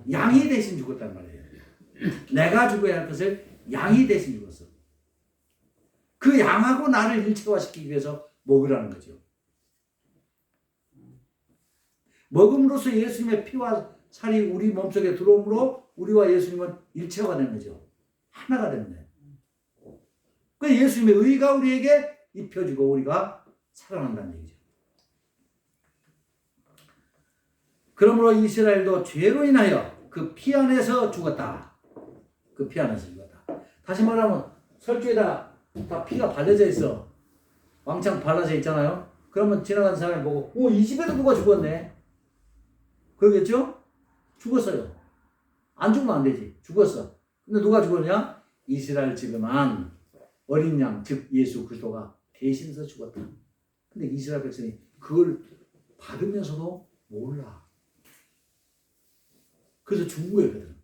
양이 대신 죽었단 말이에요. 내가 죽어야 할 것을 양이 대신 죽었어. 그 양하고 나를 일체화시키기 위해서 먹으라는 거죠. 먹음으로써 예수님의 피와 살이 우리 몸속에 들어오므로 우리와 예수님은 일체화가 되는 거죠. 하나가 되는 거예요. 그 예수님의 의가 우리에게 입혀지고 우리가 살아난다는 얘기죠. 그러므로 이스라엘도 죄로 인하여 그 피 안에서 죽었다. 그 피 안에서 죽었다. 다시 말하면 설주에다 다 피가 발려져 있어. 왕창 발라져 있잖아요. 그러면 지나가는 사람이 보고 이 집에도 누가 죽었네. 그러겠죠? 죽었어요. 안 죽으면 안 되지. 죽었어. 근데 누가 죽었냐? 이스라엘 지금한 어린 양, 즉 예수 그리스도가 대신해서 죽었다. 근데 이스라엘 백성이 그걸 받으면서도 몰라. 그래서 죽은 거거든.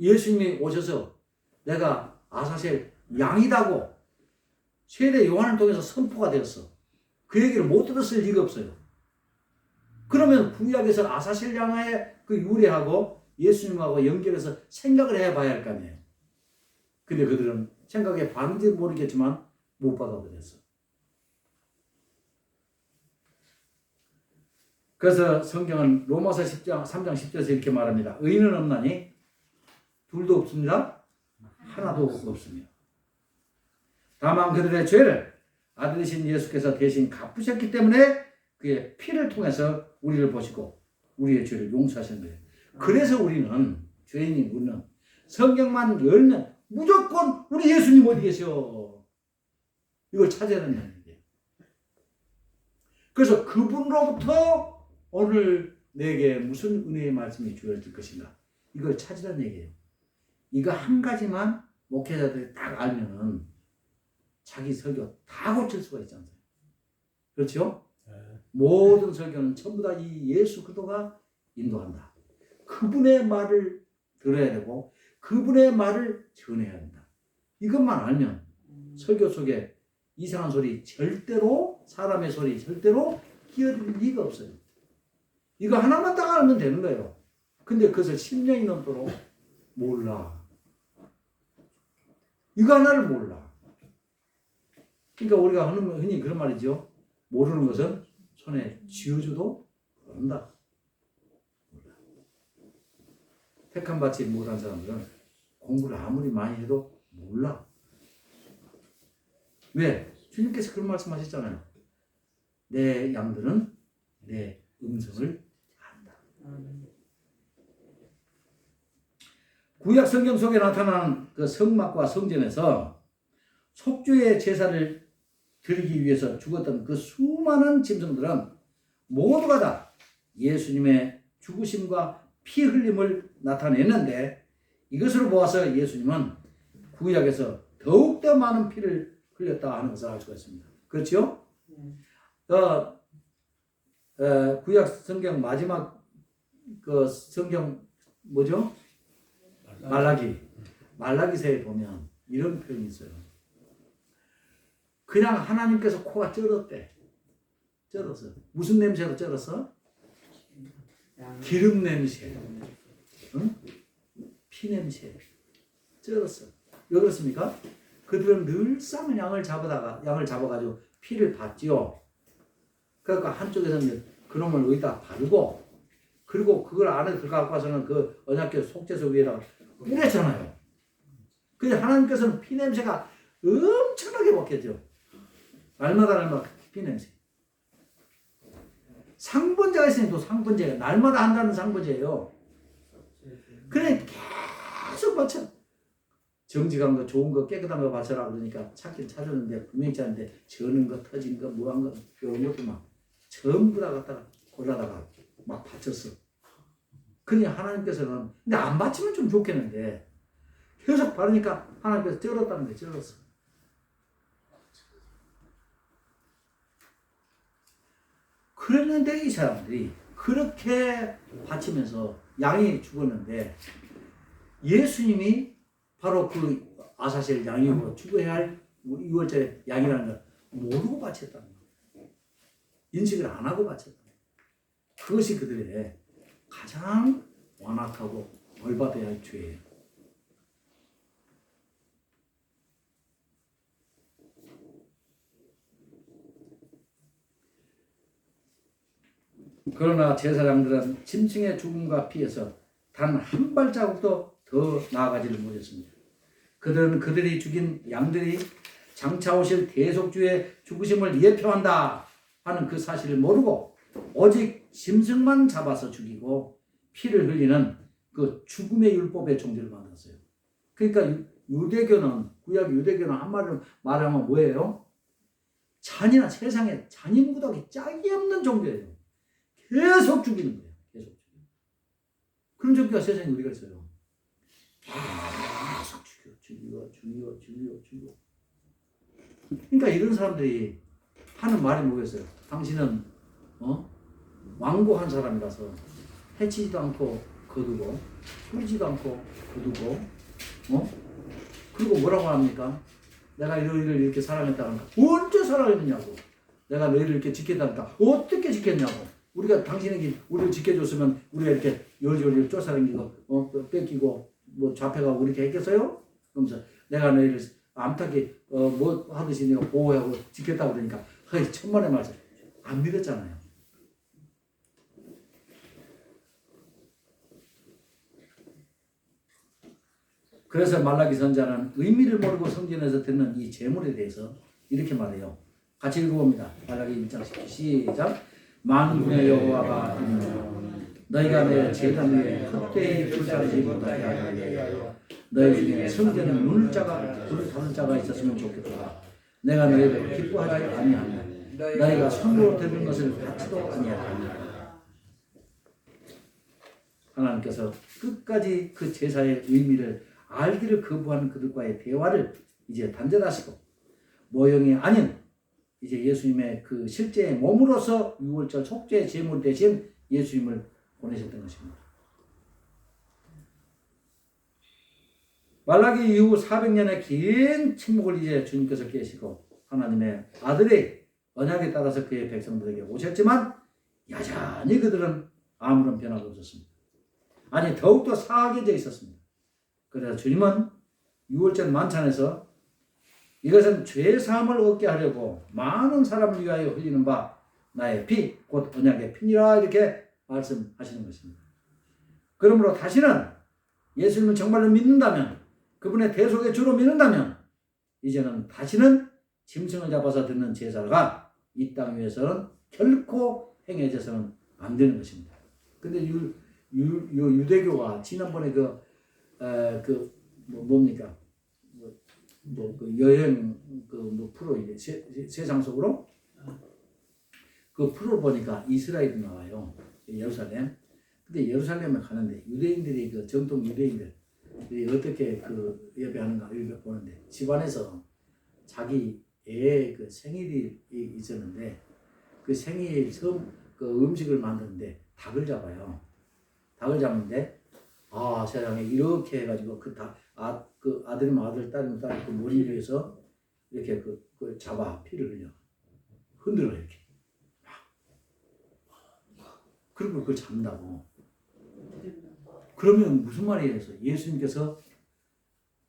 예수님이 오셔서 내가 아사셀 양이다고 세례 요한을 통해서 선포가 되었어. 그 얘기를 못 들었을 리가 없어요. 그러면 구약에서 아사셀 양의 그 유래하고 예수님하고 연결해서 생각을 해봐야 할 거 아니에요. 근데 그들은 생각에 반인지 모르겠지만 못 받아들였어. 그래서 성경은 로마서 10장 3장 10절에서 이렇게 말합니다. 의인은 없나니 둘도 없습니다. 하나도 없습니다. 다만 그들의 죄를 아들이신 예수께서 대신 갚으셨기 때문에 그의 피를 통해서 우리를 보시고 우리의 죄를 용서하시는 거예요. 그래서 우리는 죄인인 우리는 성경만 열면 무조건 우리 예수님 어디 계셔? 이걸 찾아야 된다는 얘기예요. 그래서 그분으로부터 오늘 내게 무슨 은혜의 말씀이 주어질 것인가? 이걸 찾으라는 얘기예요. 이거 한 가지만 목회자들이 딱 알면은 자기 설교 다 고칠 수가 있지 않습니까? 그렇죠? 모든 설교는 전부 다 이 예수 그리스도가 인도한다. 그분의 말을 들어야 되고 그분의 말을 전해야 한다. 이것만 알면 설교 속에 이상한 소리 절대로 사람의 소리 절대로 끼어들 리가 없어요. 이거 하나만 딱 알면 되는 거예요. 근데 그것을 10년이 넘도록 몰라. 이거 하나를 몰라. 그러니까 우리가 흔히 그런 말이죠. 모르는 것은 손에 쥐어줘도 모른다. 택한 밭이 못한 사람들은 공부를 아무리 많이 해도 몰라. 왜? 주님께서 그런 말씀하셨잖아요. 내 양들은 내 음성을 안다. 구약 성경 속에 나타나는 그 성막과 성전에서 속죄의 제사를 드리기 위해서 죽었던 그 수많은 짐승들은 모두가 다 예수님의 죽으심과 피 흘림을 나타내는데 이것으로 보아서 예수님은 구약에서 더욱더 많은 피를 흘렸다 하는 것을 알 수가 있습니다. 그렇죠? 구약 성경 마지막 그 성경 뭐죠? 말라기서에 보면 이런 표현이 있어요. 그냥 하나님께서 코가 쩔었대. 쩔었어. 무슨 냄새로 쩔었어? 기름 냄새. 응? 피 냄새. 쩔었어. 왜 그렇습니까? 그들은 늘상 양을 잡아가지고 피를 받지요. 그러니까 한쪽에서는 그놈을 여기다 바르고, 그리고 그걸 안에 들어가고 와서는 그 언약궤 속죄소 위에다가 뿌렸잖아요. 근데 하나님께서는 피 냄새가 엄청나게 맡겼죠. 날마다 피 냄새. 상번제가 있으니 또 상번제가 날마다 한다는 상번제예요. 그래 계속 바쳐. 정직한 거, 좋은 거, 깨끗한 거 바쳐라 그러니까 찾긴 찾았는데 분명히 찾는데 저는 거, 터진 거, 뭐한 거 이런 것도 막 전부 다 갖다가 골라다가 막 바쳤어. 그냥 하나님께서는 근데 안 바치면 좀 좋겠는데 계속 바르니까 하나님께서 쩔었다는 게 쩔었어. 그랬는데 이 사람들이 그렇게 바치면서 양이 죽었는데 예수님이 바로 그 아사셀 양이고 죽어야 할 6월절에 양이라는 걸 모르고 바쳤다는 거예요. 인식을 안 하고 바쳤다는 거예요. 그것이 그들의 가장 완악하고 벌받아야 할 죄예요. 그러나 제사장들은 짐승의 죽음과 피해서 단 한 발자국도 더 나아가지를 못했습니다. 그들은 그들이 죽인 양들이 장차 오실 대속주의 죽으심을 예표한다 하는 그 사실을 모르고 오직 짐승만 잡아서 죽이고 피를 흘리는 그 죽음의 율법의 종교를 만들었어요. 그러니까 유대교는, 구약 유대교는 한마디로 말하면 뭐예요? 잔인한, 세상에 잔인무도하게 짝이 없는 종교예요. 계속 죽이는 거예요. 계속 죽이는. 그런 종교가 세상에 어디가 있어요? 계속 죽여. 그러니까 이런 사람들이 하는 말이 뭐겠어요? 당신은 완고한 사람이라서 해치지도 않고 거두고 뿌리지도 않고 거두고 그리고 뭐라고 합니까? 내가 너희를 이렇게 사랑했다니까 언제 사랑했느냐고. 내가 너희를 이렇게 지켰다니까 어떻게 지켰냐고. 우리가 당신에게 우리를 지켜줬으면 우리가 이렇게 요리요리 쫓아다니고 뺏기고 뭐 잡혀가고 이렇게 했겠어요? 그러면서 내가 너희를 암탉이 뭐 하듯이 내가 보호하고 지켰다고 그러니까 천만의 말씀 안 믿었잖아요. 그래서 말라기 선자는 의미를 모르고 성전에서 듣는 이 제물에 대해서 이렇게 말해요. 같이 읽어봅니다. 말라기 1장 10절 시작. 만군의 여호와가 너희가 내 제단 위에 헛되이 불사르지 못하게 하게 하여 너희 중에 성전에 눈을 닫을 자가 있었으면 좋겠다. 내가 너희를 기뻐하지 아니하며 너희가 손으로 드는 것을 받지도 아니하리라. 하나님께서 끝까지 그 제사의 의미를 알기를 거부하는 그들과의 대화를 이제 단절하시고 모형이 아닌 이제 예수님의 그 실제의 몸으로서 유월절 속죄 제물 대신 예수님을 보내셨던 것입니다. 말라기 이후 400년의 긴 침묵을 이제 주님께서 깨시고 하나님의 아들의 언약에 따라서 그의 백성들에게 오셨지만 여전히 그들은 아무런 변화가 없었습니다. 아니 더욱더 사악해져 있었습니다. 그래서 주님은 유월절 만찬에서 이것은 죄사함을 얻게 하려고 많은 사람을 위하여 흘리는 바 나의 피 곧 언약의 피니라 이렇게 말씀하시는 것입니다. 그러므로 다시는 예수님을 정말로 믿는다면 그분의 대속의 주로 믿는다면 이제는 다시는 짐승을 잡아서 듣는 제사가 이 땅 위에서는 결코 행해져서는 안 되는 것입니다. 근데 유대교가 지난번에 뭡니까? 그 여행 프로 이제 세상 속으로 그 프로 보니까 이스라엘이 나와요. 예루살렘. 근데 예루살렘에 가는데 유대인들이 그 정통 유대인들이 어떻게 그 예배하는가 이렇게 보는데 집안에서 자기 애의 그 생일이 있었는데 그 생일 처음 그 음식을 만드는데 닭을 잡아요. 닭을 잡는데 세상에 이렇게 해가지고 그 아들이면 아들, 딸이면 딸 그 머리 위에서 이렇게 그 잡아 피를 흘려 흔들어 이렇게 그리고 그걸 잡는다고. 그러면 무슨 말이에요? 예수님께서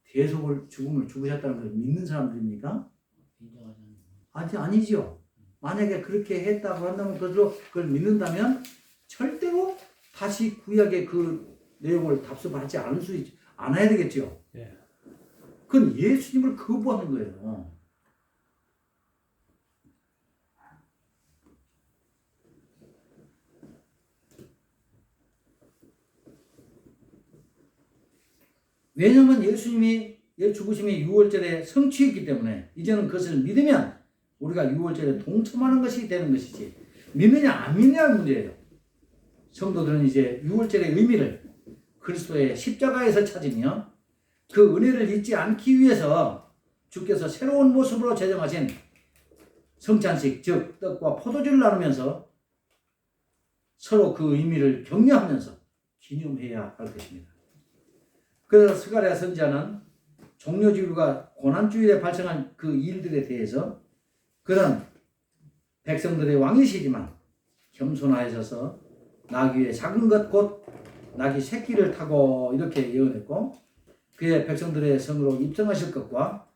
대속을 죽음을 죽으셨다는 걸 믿는 사람들입니까? 아니죠. 만약에 그렇게 했다고 한다면 그걸 믿는다면 절대로 다시 구약의 그 내용을 답습하지 않아야 되겠죠. 예. 그건 예수님을 거부하는 거예요. 왜냐하면 예수님이 죽으심이 유월절에 성취했기 때문에 이제는 그것을 믿으면 우리가 유월절에 동참하는 것이 되는 것이지 믿느냐 안 믿느냐의 문제예요. 성도들은 이제 유월절의 의미를 그리스도의 십자가에서 찾으며 그 은혜를 잊지 않기 위해서 주께서 새로운 모습으로 제정하신 성찬식 즉 떡과 포도주를 나누면서 서로 그 의미를 격려하면서 기념해야 할 것입니다. 그래서 스가랴 선지자는 종려주일과 고난주일에 발생한 그 일들에 대해서 그런 백성들의 왕이시지만 겸손하셔서 나귀의 작은 것 곧 나귀 새끼를 타고 이렇게 예언했고 그의 백성들의 성으로 입성하실 것과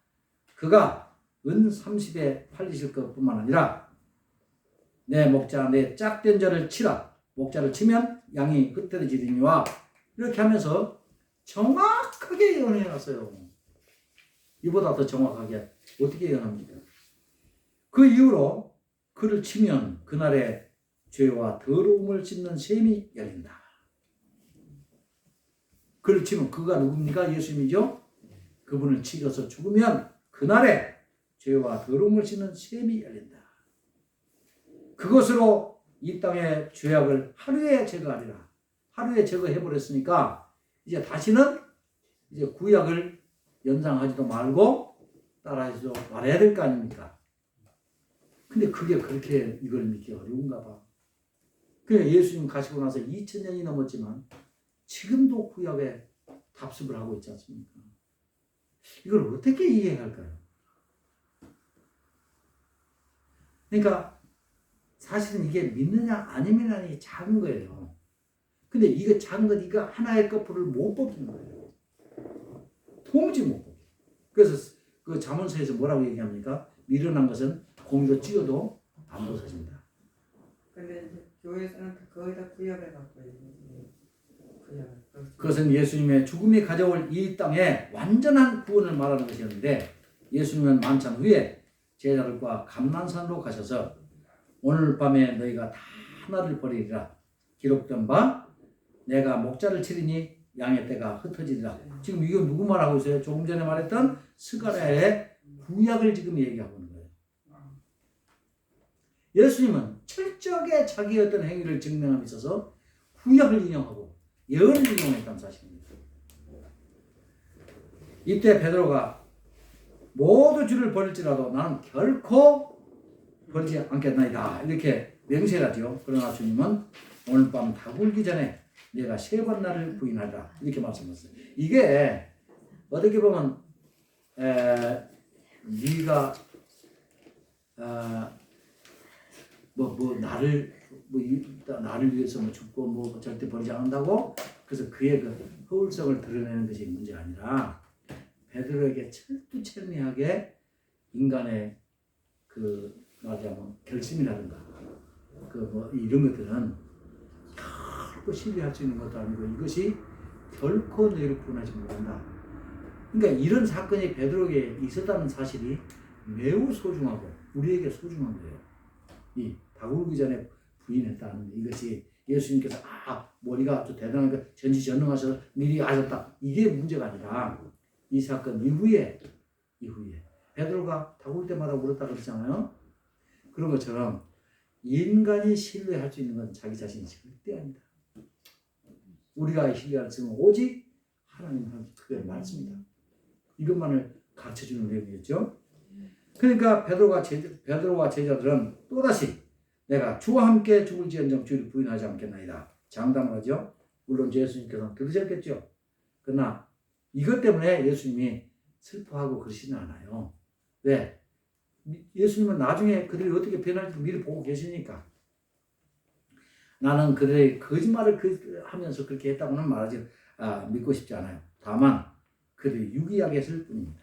그가 은 30에 팔리실 것뿐만 아니라 내 목자 내 짝된 자를 치라 목자를 치면 양이 흩어지리니와 이렇게 하면서 정확하게 예언해 놨어요. 이보다 더 정확하게 어떻게 예언합니까? 그 이후로 그를 치면 그날에 죄와 더러움을 씻는 셈이 열린다. 그를 치면 그가 누굽니까? 예수님이죠. 그분을 치셔서 죽으면 그날에 죄와 더러움을 씻는 셈이 열린다. 그것으로 이 땅의 죄악을 하루에 제거하리라. 하루에 제거해버렸으니까 이제 다시는 이제 구약을 연장하지도 말고 따라하지도 말아야 될 거 아닙니까? 근데 그게 그렇게 이걸 믿기 어려운가 봐. 그냥 예수님 가시고 나서 2000년이 넘었지만 지금도 구약에 답습을 하고 있지 않습니까? 이걸 어떻게 이해할까요? 그러니까 사실은 이게 믿느냐 아니면이 작은 거예요. 근데 이거 작은 것 이거 하나의 거풀을 못 벗기는 거예요. 도무지 못 벗겨. 그래서 그 잠언서에서 뭐라고 얘기합니까? 미련한 것은 공으로 찧어도 안 벗어진다. 근데 이제 교회에서는 거의 다 구약을 갖고 있는 구약을. 그것은 예수님의 죽음이 가져올 이 땅에 완전한 구원을 말하는 것이었는데 예수님은 만찬 후에 제자들과 감난산으로 가셔서 오늘 밤에 너희가 다 하나를 버리리라 기록된 바 내가 목자를 치리니 양의 떼가 흩어지리라. 지금 이거 누구 말하고 있어요? 조금 전에 말했던 스가랴의 구약을 지금 얘기하고 있는 거예요. 예수님은 철저하게 자기의 어떤 행위를 증명함에 있어서 구약을 인용하고 예언을 인용했다는 사실입니다. 이때 베드로가 모두 주를 버릴지라도 나는 결코 버리지 않겠나이다 이렇게 맹세를 하죠. 그러나 주님은 오늘 밤 다굴기 전에 내가 3번 나를 부인하리라 이렇게 말씀하셨어요. 이게 어떻게 보면 네가 나를 위해서 죽고 절대 버리지 않는다고 그래서 그의 그 허울성을 드러내는 것이 문제가 아니라 베드로에게 철두철미하게 인간의 그 말하자면 결심이라든가 이런 것들은 결코 신뢰할 수 있는 것도 아니고 이것이 결코 너희를 구원하지 못한다. 그러니까 이런 사건이 베드로에게 있었다는 사실이 매우 소중하고 우리에게 소중한 거예요. 이 다굴기 전에 부인했다는 이것이 예수님께서 머리가 아주 대단한 거 전지전능하셔서 미리 아셨다 이게 문제가 아니라 이 사건 이후에 베드로가 다굴 때마다 울었다 그랬잖아요. 그런 것처럼 인간이 신뢰할 수 있는 건 자기 자신이 절대 아니다. 우리가 신뢰할 수 있는 오직 하나님 그게 말씀이다. 이것만을 가르쳐주는 내용이겠죠. 그러니까 베드로와 제자들은 또다시 내가 주와 함께 죽을지언정 주를 부인하지 않겠나이다. 장담을 하죠. 물론 예수님께서는 들으셨겠죠. 그러나 이것 때문에 예수님이 슬퍼하고 그러시는 않아요. 왜? 예수님은 나중에 그들이 어떻게 변할지 미리 보고 계시니까. 나는 그들의 거짓말을 하면서 그렇게 했다고는 믿고 싶지 않아요. 다만 그들이 유기하겠을 뿐입니다.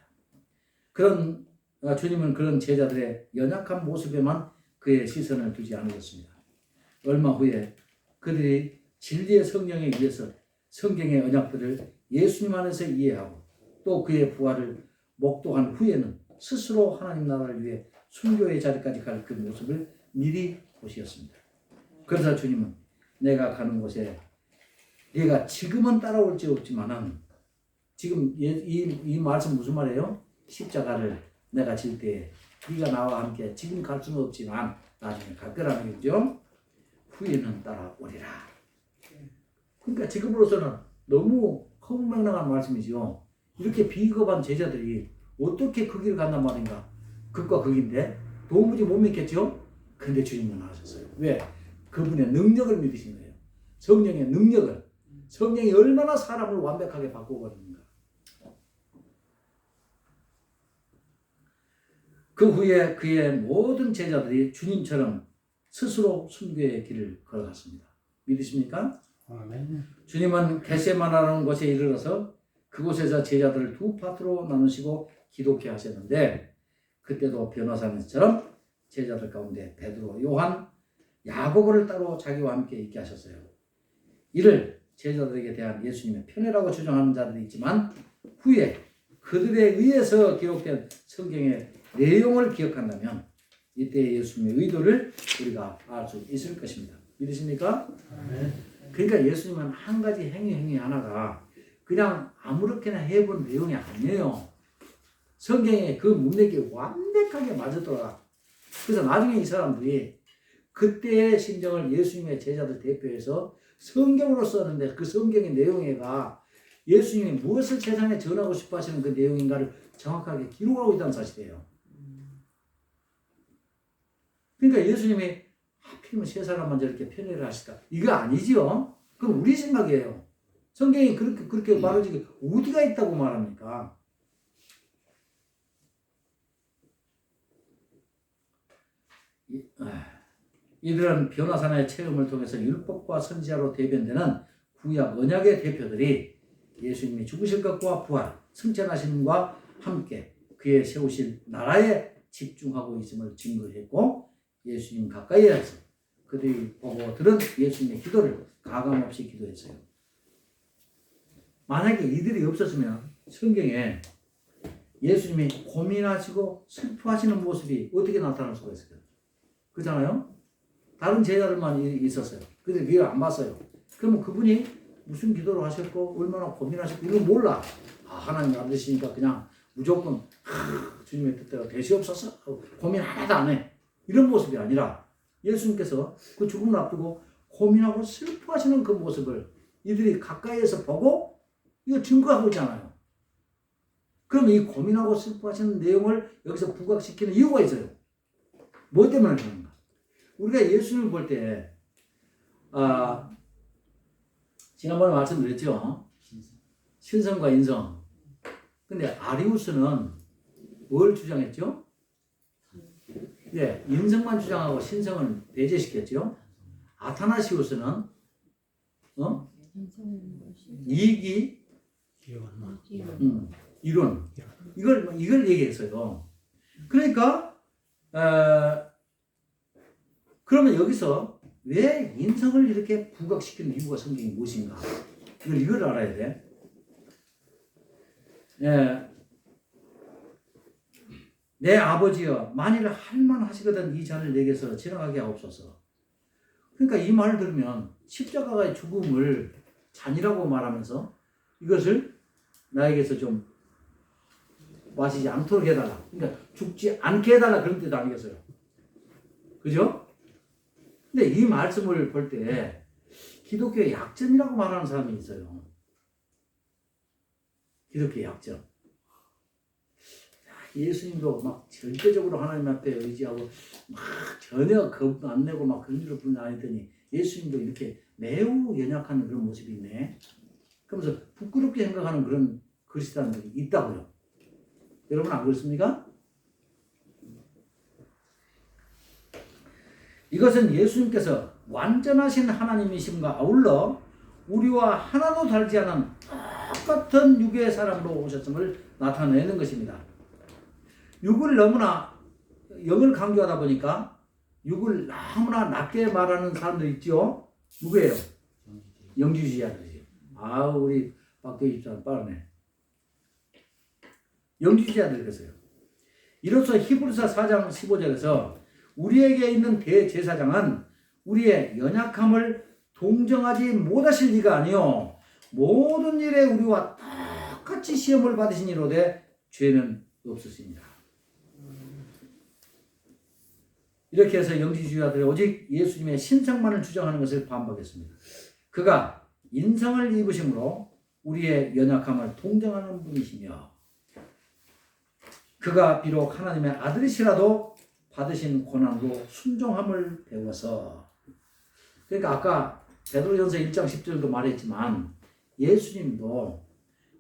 주님은 그런 제자들의 연약한 모습에만 그의 시선을 두지 않으셨습니다. 얼마 후에 그들이 진리의 성령에 의해서 성경의 언약들을 예수님 안에서 이해하고 또 그의 부활을 목도한 후에는 스스로 하나님 나라를 위해 순교의 자리까지 갈 그 모습을 미리 보셨습니다. 그래서 주님은 내가 가는 곳에 네가 지금은 따라올지 없지만은 지금 이 말씀 무슨 말이에요? 십자가를 내가 질 때에 네가 나와 함께 지금 갈 수는 없지만 나중에 갈 거라는 거죠. 후에는 따라오리라. 그러니까 지금으로서는 너무 허무맹랑한 말씀이죠. 이렇게 비겁한 제자들이 어떻게 그 길을 간단 말인가? 극과 극인데 도무지 못 믿겠죠? 근데 주님은 나오셨어요. 왜? 그분의 능력을 믿으신 거예요. 성령의 능력을. 성령이 얼마나 사람을 완벽하게 바꾸거든요. 그 후에 그의 모든 제자들이 주님처럼 스스로 순교의 길을 걸어갔습니다. 믿으십니까? 아멘. 주님은 겟세마나라는 곳에 이르러서 그곳에서 제자들을 두 파트로 나누시고 기독케 하셨는데 그때도 변호사님처럼 제자들 가운데 베드로, 요한, 야고보를 따로 자기와 함께 있게 하셨어요. 이를 제자들에게 대한 예수님의 편애라고 주장하는 자들이 있지만 후에 그들에 의해서 기록된 성경의 내용을 기억한다면 이때 예수님의 의도를 우리가 알 수 있을 것입니다. 믿으십니까? 아멘. 그러니까 예수님은 한 가지 행위 하나가 그냥 아무렇게나 해본 내용이 아니에요. 성경에 그 문맥이 완벽하게 맞았더라. 그래서 나중에 이 사람들이 그때의 심정을 예수님의 제자들 대표해서 성경으로 썼는데 그 성경의 내용에가 예수님이 무엇을 세상에 전하고 싶어 하시는 그 내용인가를 정확하게 기록하고 있다는 사실이에요. 그러니까 예수님이 하필이면 세 사람만 저렇게 편애를 하실까? 이거 아니지요? 그건 우리 생각이에요. 성경이 그렇게 말하지 어디가 있다고 말합니까? 이들은 변화산의 체험을 통해서 율법과 선지자로 대변되는 구약 언약의 대표들이 예수님이 죽으실 것과 부활, 승천하심과 함께 그의 세우실 나라에 집중하고 있음을 증거했고 예수님 가까이에서 그들이 보고 들은 예수님의 기도를 가감없이 기도했어요. 만약에 이들이 없었으면 성경에 예수님이 고민하시고 슬퍼하시는 모습이 어떻게 나타날 수가 있을까요? 그렇잖아요? 다른 제자들만 있었어요. 근데 그걸 안 봤어요. 그러면 그분이 무슨 기도를 하셨고 얼마나 고민하셨고 이건 몰라. 하나님 안 되시니까 그냥 무조건 주님의 뜻대로 되시옵소서 고민 하나도 안 해. 이런 모습이 아니라 예수님께서 그 죽음을 앞두고 고민하고 슬퍼하시는 그 모습을 이들이 가까이에서 보고 이거 증거하고 있잖아요. 그럼 이 고민하고 슬퍼하시는 내용을 여기서 부각시키는 이유가 있어요. 뭐 때문에 그런가? 우리가 예수님을 볼 때, 지난번에 말씀드렸죠? 신성과 인성. 근데 아리우스는 뭘 주장했죠? 예, 인성만 주장하고 신성은 배제시켰죠? 아타나시우스는, 이기, 이론. 이걸 얘기했어요. 그러니까, 그러면 여기서 왜 인성을 이렇게 부각시키는 이유가 성경이 무엇인가? 이걸 알아야 돼. 예. 내 아버지여, 만일 할만하시거든 이 잔을 내게서 지나가게 하옵소서. 그러니까 이 말을 들으면 십자가의 죽음을 잔이라고 말하면서 이것을 나에게서 좀 마시지 않도록 해달라. 그러니까 죽지 않게 해달라 그런 뜻 아니겠어요? 그죠? 근데 이 말씀을 볼 때 기독교의 약점이라고 말하는 사람이 있어요. 기독교의 약점. 예수님도 막 절대적으로 하나님 앞에 의지하고 막 전혀 겁 안 내고 막 그런 분이 아니더니 예수님도 이렇게 매우 연약한 그런 모습이 있네. 그러면서 부끄럽게 생각하는 그런 그리스도인들이 있다고요. 여러분 안 그렇습니까? 이것은 예수님께서 완전하신 하나님이심과 아울러 우리와 하나도 다르지 않은 똑같은 육의 사람으로 오셨음을 나타내는 것입니다. 육을 너무나 영을 강조하다 보니까 육을 너무나 낮게 말하는 사람들 있죠? 누구예요? 영주주의자들이에요. 우리 박대희 집사는 빠르네. 영주주의자들이 그랬어요. 이로써 히브리서 4장 15절에서 우리에게 있는 대제사장은 우리의 연약함을 동정하지 못하실 리가 아니요 모든 일에 우리와 똑같이 시험을 받으신 이로되 죄는 없으십니다. 이렇게 해서 영지주의자들이 오직 예수님의 신성만을 주장하는 것을 반박했습니다. 그가 인성을 입으심으로 우리의 연약함을 동정하는 분이시며 그가 비록 하나님의 아들이시라도 받으신 고난으로 순종함을 배워서 그러니까 아까 베드로전서 1장 10절도 말했지만 예수님도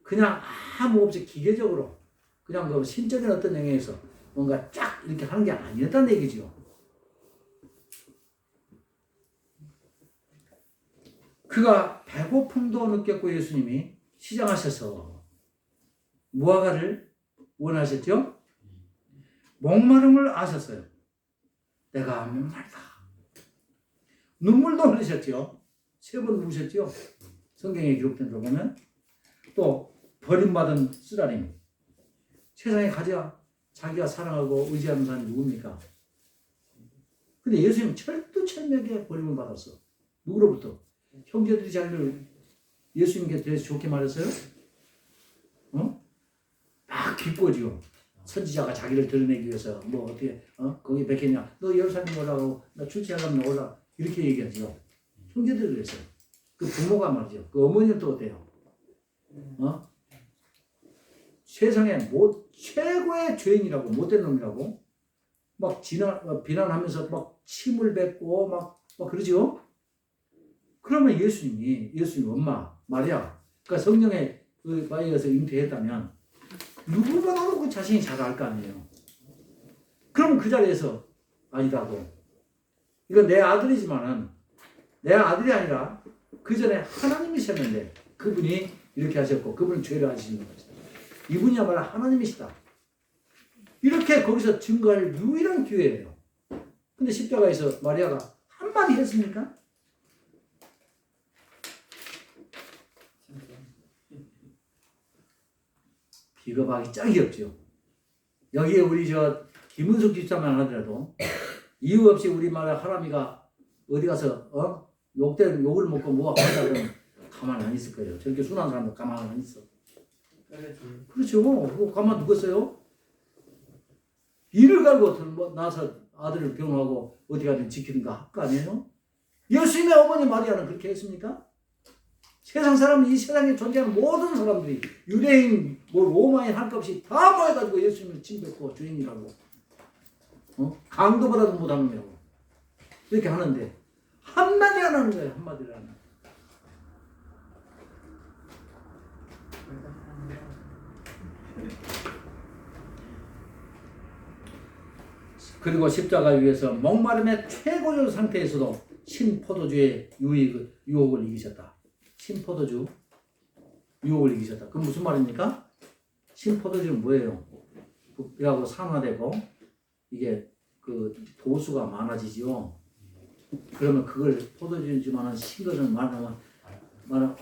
그냥 아무 없이 기계적으로 그냥 그 신적인 어떤 영역에서 뭔가 쫙 이렇게 하는 게 아니었다는 얘기죠. 그가 배고픔도 느꼈고 예수님이 시장하셔서 무화과를 원하셨죠? 목마름을 아셨어요. 내가 목마르다. 눈물도 흘리셨죠? 3번 우셨죠? 성경에 기록된 거 보면. 또 버림받은 쓰라림. 세상에 가자 자기가 사랑하고 의지하는 사람이 누굽니까? 근데 예수님은 철두철미하게 버림을 받았어. 누구로부터? 형제들이 자기를 예수님께 대해서 좋게 말했어요? 막 기뻐지요. 선지자가 자기를 드러내기 위해서 뭐 어떻게 거기 백했냐? 너 예루살렘 오라고 나 출세하려면 오라 이렇게 얘기하죠. 형제들이 그랬어요. 그 부모가 말이죠. 그 어머니는 또 어때요? 세상에 최고의 죄인이라고 못된 놈이라고 막 비난하면서 막 침을 뱉고 막 그러죠. 그러면 예수님 엄마 마리아 그러니까 성령의 그 바위에서 잉태했다면 누구보다도 그 자신이 잘 알 거 아니에요. 그럼 그 자리에서 아니라고 이건 내 아들이지만은 내 아들이 아니라 그 전에 하나님이셨는데 그분이 이렇게 하셨고 그분은 죄를 하시는 것이다. 이분이야말로 하나님이시다. 이렇게 거기서 증거할 유일한 기회예요. 근데 십자가에서 마리아가 한마디 했습니까? 비겁하기 짝이 없죠. 여기에 우리 김은숙 집사만 하더라도 이유 없이 우리 말 하람이가 어디 가서 욕을 먹고 뭐가 한다 그러면 가만 안 있을 거예요. 저렇게 순한 사람도 가만 안 있어. 그렇죠. 그거 가만 두겠어요? 이를 갈고 나서 아들을 병하고 어디 가든 지키는가 할 거 아니에요? 예수님의 어머니 마리아는 그렇게 했습니까? 세상 사람은 이 세상에 존재하는 모든 사람들이 유대인, 로마인 할 것 없이 다 모여가지고 예수님을 침뱉고 주인이라고 강도보다도 못하는 거라고 이렇게 하는데 한마디 안 하는 거예요. 한마디를 안 하는 그리고 십자가 위에서 목마름의 최고의 상태에서도 신포도주의 유혹을 이기셨다. 신포도주 유혹을 이기셨다. 그건 무슨 말입니까? 신포도주는 뭐예요? 이라고 산화되고 이게 그 도수가 많아지죠. 그러면 그걸 포도주지만은 신 것은 말하면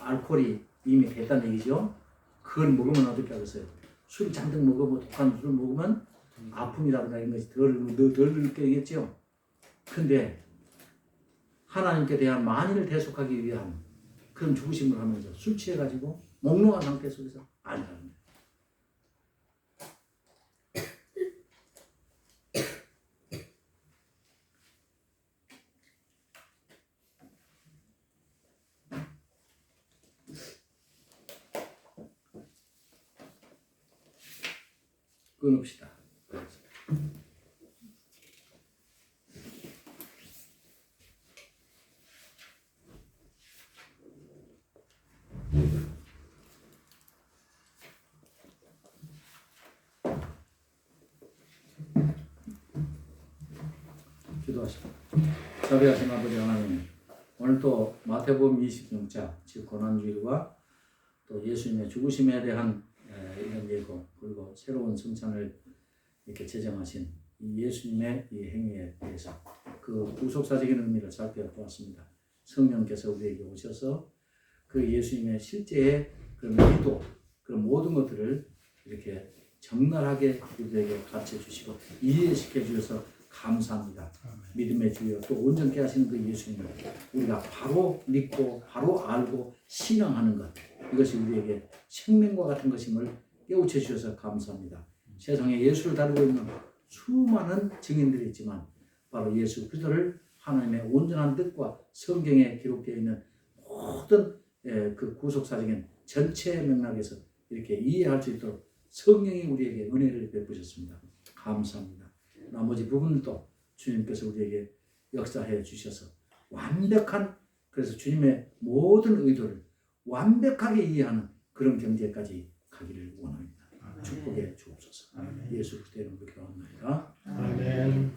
알코올이 이미 됐다는 얘기죠. 그걸 먹으면 어떻게 하겠어요? 술 잔뜩 먹으면 독한 술을 먹으면 아픔이라든가 이런 것이 덜 느껴지겠죠. 근데 하나님께 대한 만인을 대속하기 위한 그런 죽으심을 하면서 술 취해가지고 몽롱한 상태 속에서 아니라는 거예요. 끊읍시다. 기도하시고 자비하신 아버지 하나님, 오늘 또 마태복음 20장자 즉 고난주일과 또 예수님의 죽으심에 대한 이런 예고 그리고 새로운 성찬을 이렇게 제정하신 이 예수님의 이 행위에 대해서 그 구속사적인 의미를 살펴보았습니다. 성령께서 우리에게 오셔서 그 예수님의 실제의 그런 의도 그런 모든 것들을 이렇게 적나라하게 우리에게 가르쳐 주시고 이해시켜 주셔서 감사합니다. 믿음의 주여 또 온전케 하시는 그 예수님을 우리가 바로 믿고 바로 알고 신앙하는 것 이것이 우리에게 생명과 같은 것임을 깨우쳐 주셔서 감사합니다. 세상에 예수를 다루고 있는 수많은 증인들이 있지만 바로 예수 그리스도를 하나님의 온전한 뜻과 성경에 기록되어 있는 모든 그 구속사적인 전체 맥락에서 이렇게 이해할 수 있도록 성령이 우리에게 은혜를 베푸셨습니다. 감사합니다. 나머지 부분도 주님께서 우리에게 역사해 주셔서 완벽한 그래서 주님의 모든 의도를 완벽하게 이해하는 그런 경지까지 가기를 원합니다. 축복해 주옵소서. 예수 그리스도의 이름으로 기도합니다. 아멘.